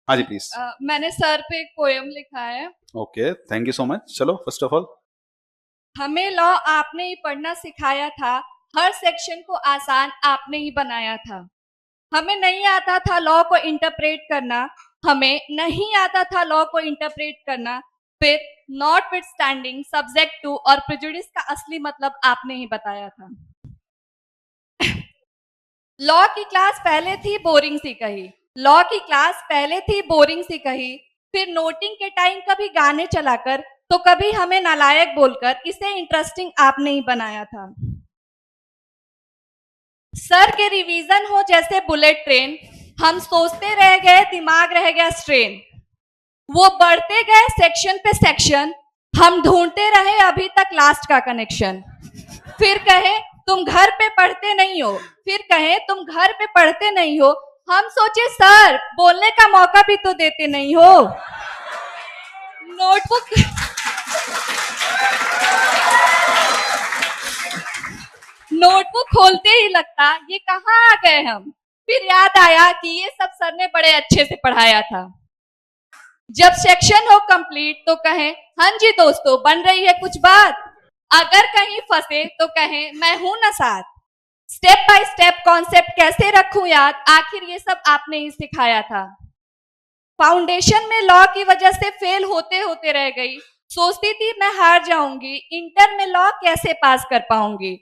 हाँ जी प्लीज। मैंने सर पे एक पोयम लिखा है। Okay, thank you so much. चलो फर्स्ट ऑफ ऑल, हमें लॉ आपने ही पढ़ना सिखाया था, हर सेक्शन को आसान आपने ही बनाया था। हमें नहीं आता था लॉ को इंटरप्रेट करना, हमें नहीं आता था लॉ को इंटरप्रेट करना। फिर notwithstanding subject to और प्रेजुडिस का असली मतलब आपने ही बताया था। लॉ की क्लास पहले थी बोरिंग सी कही, लॉ की क्लास पहले थी बोरिंग सी कही। फिर नोटिंग के टाइम कभी गाने चलाकर तो कभी हमें नालायक बोलकर इसे इंटरेस्टिंग आपने ही बनाया था। सर के रिवीजन हो जैसे बुलेट ट्रेन, हम सोचते रह गए दिमाग रह गया स्ट्रेन। वो बढ़ते गए सेक्शन पे सेक्शन, हम ढूंढते रहे अभी तक लास्ट का कनेक्शन। फिर कहे तुम घर पे पढ़ते नहीं हो, फिर कहे तुम घर पे पढ़ते नहीं हो। हम सोचे सर बोलने का मौका भी तो देते नहीं हो। नोटबुक नोटबुक खोलते ही लगता ये कहाँ आ गए हम। फिर याद आया कि ये सब सर ने बड़े अच्छे से पढ़ाया था। जब सेक्शन हो कंप्लीट तो कहें हाँ जी दोस्तों बन रही है कुछ बात। अगर कहीं फंसे तो कहें मैं हूं ना साथ। स्टेप बाय स्टेप कॉन्सेप्ट कैसे रखूं याद, आखिर ये सब आपने ही सिखाया था। फाउंडेशन में लॉ की वजह से फेल होते होते रह गई, सोचती थी मैं हार जाऊंगी, इंटर में लॉ कैसे पास कर पाऊंगी।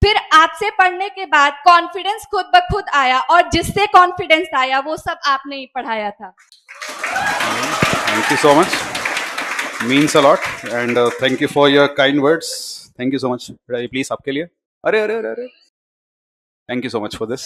फिर आपसे पढ़ने के बाद कॉन्फिडेंस खुद ब खुद आया और जिससे कॉन्फिडेंस आया वो सब आपने ही पढ़ाया था। Thank you so much, means a lot and thank you for your kind words. Thank you so much. Please आपके लिए, अरे अरे अरे अरे, thank you so much for this.